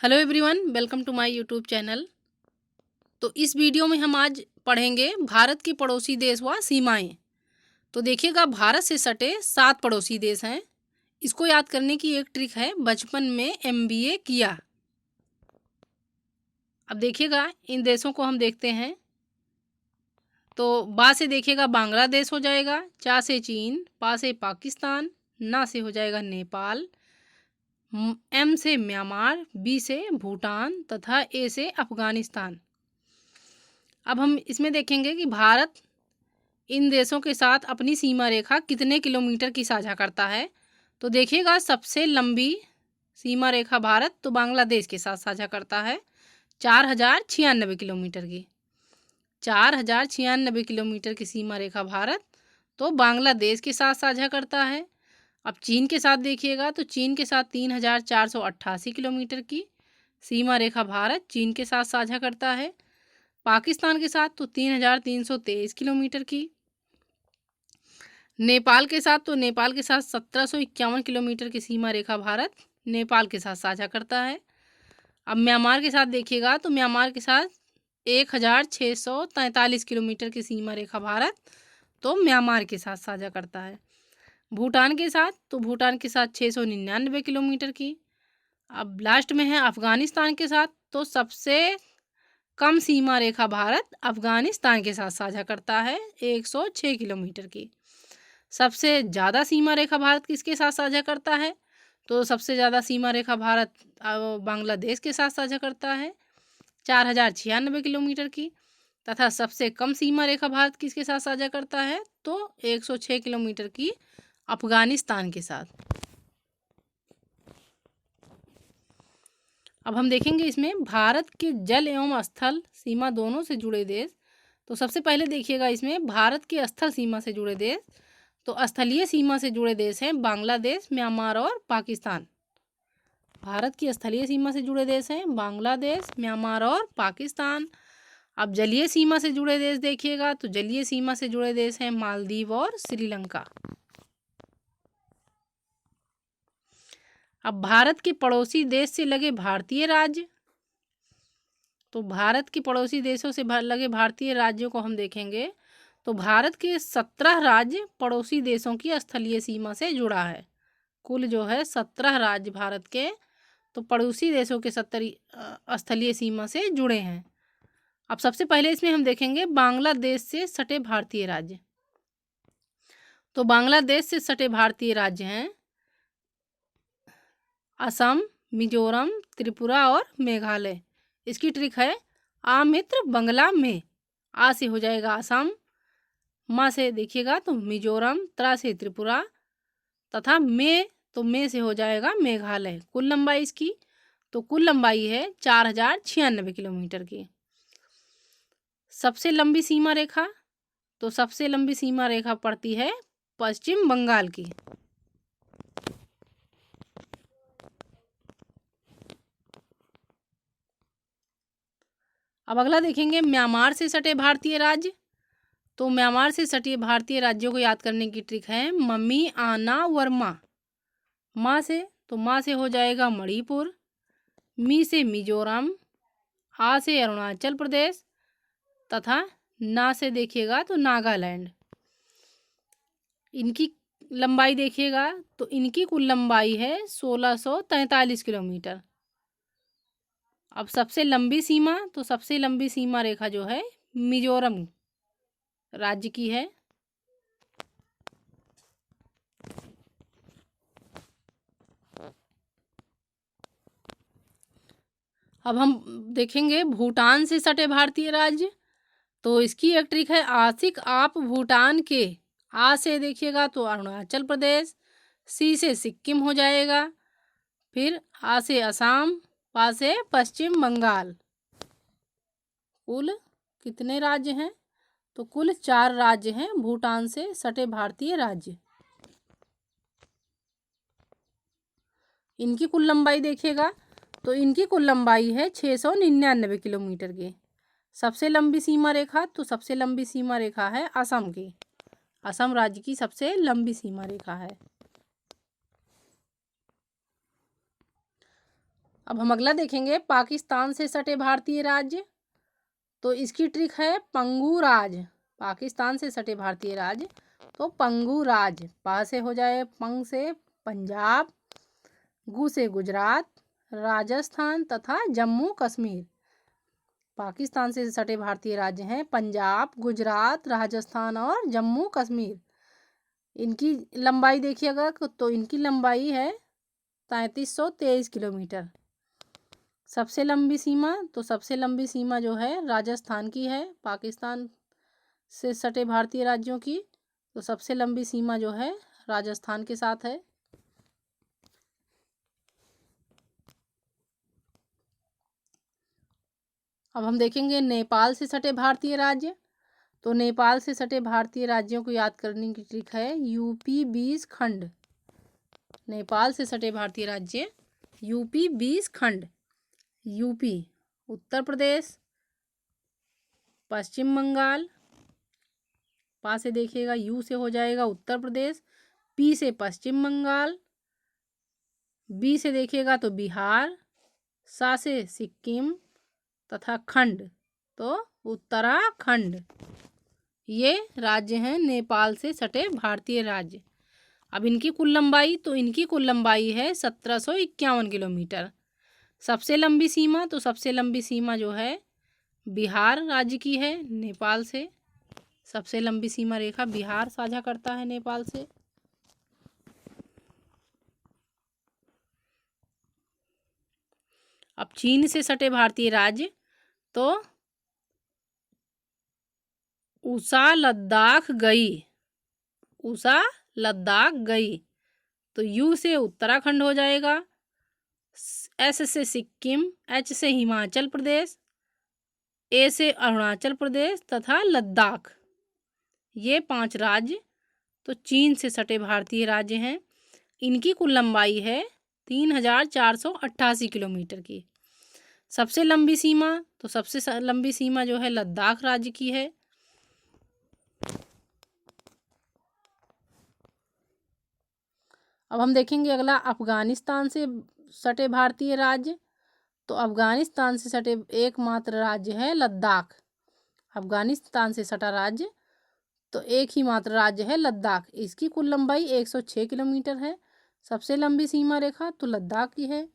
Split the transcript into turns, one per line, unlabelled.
Hello everyone, welcome to my YouTube channel. तो इस video में हम आज पढ़ेंगे भारत के पड़ोसी देश व सीमाएं। तो देखिएगा, भारत से सटे 7 पड़ोसी देश हैं। इसको याद करने की एक ट्रिक है, बचपन में एमबीए किया। अब देखिएगा, इन देशों को हम देखते हैं। तो बा से देखिएगा बांग्लादेश हो जाएगा, चा से चीन, पा से पाकिस्तान, ना से हो जाएगा नेपाल, एम से म्यांमार, बी से भूटान तथा ए से अफगानिस्तान। अब हम इसमें देखेंगे कि भारत इन देशों के साथ अपनी सीमा रेखा कितने किलोमीटर की साझा करता है। तो देखिएगा, सबसे लंबी सीमा रेखा भारत तो बांग्लादेश के साथ साझा करता है, 4096 किलोमीटर की। 4096 किलोमीटर की सीमा रेखा भारत तो बांग्लादेश के साथ साझा करता है। अब चीन के साथ देखिएगा, तो चीन के साथ 3488 किलोमीटर की सीमा रेखा भारत चीन के साथ साझा करता है। पाकिस्तान के साथ तो 3323 किलोमीटर की। नेपाल के साथ 1751 किलोमीटर की सीमा रेखा भारत नेपाल के साथ साझा करता है। अब म्यांमार के साथ देखिएगा, तो म्यांमार के साथ 1643 किलोमीटर की सीमा रेखा भारत तो म्यांमार के साथ साझा करता है। भूटान के साथ 699 किलोमीटर की। अब लास्ट में है अफगानिस्तान के साथ, तो सबसे कम सीमा रेखा भारत अफगानिस्तान के साथ साझा करता है, 106 किलोमीटर की। सबसे ज़्यादा सीमा रेखा भारत किसके साथ साझा करता है? तो सबसे ज़्यादा सीमा रेखा भारत बांग्लादेश के साथ साझा करता है, 4096 किलोमीटर की। तथा सबसे कम सीमा रेखा भारत किसके साथ साझा करता है? तो 106 किलोमीटर की अफगानिस्तान के साथ। अब हम देखेंगे इसमें भारत के जल एवं स्थल सीमा दोनों से जुड़े देश। तो सबसे पहले देखिएगा, इसमें भारत के स्थल सीमा से जुड़े देश। तो स्थलीय सीमा से जुड़े देश हैं बांग्लादेश, म्यांमार और पाकिस्तान। भारत की स्थलीय सीमा से जुड़े देश हैं बांग्लादेश, म्यांमार और पाकिस्तान। अब जलीय सीमा से जुड़े देश देखिएगा, तो जलीय सीमा से जुड़े देश हैं मालदीव और श्रीलंका। अब भारत के पड़ोसी देश से लगे भारतीय राज्य। तो भारत के पड़ोसी देशों से लगे भारतीय राज्यों को हम देखेंगे, तो भारत के 17 राज्य पड़ोसी देशों की स्थलीय सीमा से जुड़ा है। कुल जो है 17 राज्य भारत के तो पड़ोसी देशों के 70 स्थलीय सीमा से जुड़े हैं। अब सबसे पहले इसमें हम देखेंगे बांग्लादेश से सटे भारतीय राज्य। तो बांग्लादेश से सटे भारतीय राज्य हैं असम, मिजोरम, त्रिपुरा और मेघालय। इसकी ट्रिक है आ मित्र बंगला में। आ से हो जाएगा असम, मा से देखिएगा तो मिजोरम, त्रा से त्रिपुरा तथा में से हो जाएगा मेघालय। कुल लंबाई इसकी तो कुल लंबाई है 4096 किलोमीटर की। सबसे लंबी सीमा रेखा, तो सबसे लंबी सीमा रेखा पड़ती है पश्चिम बंगाल की। अब अगला देखेंगे म्यांमार से सटे भारतीय राज्य। तो म्यांमार से सटे भारतीय राज्यों को याद करने की ट्रिक है मम्मी आना वर्मा। माँ से हो जाएगा मणिपुर, मी से मिजोरम, आ से अरुणाचल प्रदेश तथा ना से देखिएगा तो नागालैंड। इनकी लंबाई देखिएगा, तो इनकी कुल लंबाई है 1643 किलोमीटर। अब सबसे लंबी सीमा, तो सबसे लंबी सीमा रेखा जो है मिजोरम राज्य की है। अब हम देखेंगे भूटान से सटे भारतीय राज्य। तो इसकी एक ट्रिक है आशिक आप भूटान के। आ से देखिएगा तो अरुणाचल प्रदेश, सी से सिक्किम हो जाएगा, फिर आ से असम, पा से पश्चिम बंगाल। कुल कितने राज्य हैं? तो कुल 4 राज्य हैं भूटान से सटे भारतीय राज्य। इनकी कुल लंबाई देखिएगा, तो इनकी कुल लंबाई है 699 किलोमीटर की। सबसे लंबी सीमा रेखा, तो सबसे लंबी सीमा रेखा है असम की। असम राज्य की सबसे लंबी सीमा रेखा है। अब हम अगला देखेंगे पाकिस्तान से सटे भारतीय राज्य। तो इसकी ट्रिक है पंगू राज। पाकिस्तान से सटे भारतीय राज्य तो पंगू राज। पा से हो जाए पंग से पंजाब, गु से गुजरात, राजस्थान तथा जम्मू कश्मीर। पाकिस्तान से सटे भारतीय राज्य हैं पंजाब, गुजरात, राजस्थान और जम्मू कश्मीर। इनकी लंबाई देखिएगा तो इनकी लंबाई है 3323 किलोमीटर। सबसे लंबी सीमा तो सबसे लंबी सीमा जो है राजस्थान की है। पाकिस्तान से सटे भारतीय राज्यों की तो सबसे लंबी सीमा जो है राजस्थान के साथ है। अब हम देखेंगे नेपाल से सटे भारतीय राज्य। तो नेपाल से सटे भारतीय राज्यों को याद करने की ट्रिक है यूपी 20 खंड। नेपाल से सटे भारतीय राज्य यूपी 20 खंड। यूपी उत्तर प्रदेश, पश्चिम बंगाल, पा से देखिएगा यू से हो जाएगा उत्तर प्रदेश, पी से पश्चिम बंगाल, बी से देखिएगा तो बिहार, सा से सिक्किम तथा खंड तो उत्तराखंड। ये राज्य हैं नेपाल से सटे भारतीय राज्य। अब इनकी कुल लंबाई तो इनकी कुल लंबाई है 1751 किलोमीटर। सबसे लंबी सीमा तो सबसे लंबी सीमा जो है बिहार राज्य की है नेपाल से। सबसे लंबी सीमा रेखा बिहार साझा करता है नेपाल से। अब चीन से सटे भारतीय राज्य तो उषा लद्दाख गई। उषा लद्दाख गई तो यू से उत्तराखंड हो जाएगा, एस से सिक्किम, एच से हिमाचल प्रदेश, ए से अरुणाचल प्रदेश तथा लद्दाख। ये 5 राज्य तो चीन से सटे भारतीय राज्य हैं। इनकी कुल लंबाई है 3488 किलोमीटर की। सबसे लंबी सीमा तो सबसे लंबी सीमा जो है लद्दाख राज्य की है। अब हम देखेंगे अगला अफगानिस्तान से सटे भारतीय राज्य। तो अफगानिस्तान से सटे एकमात्र राज्य है लद्दाख। अफगानिस्तान से सटा राज्य तो एक ही मात्र राज्य है लद्दाख। इसकी कुल लंबाई 106 किलोमीटर है। सबसे लंबी सीमा रेखा तो लद्दाख की है।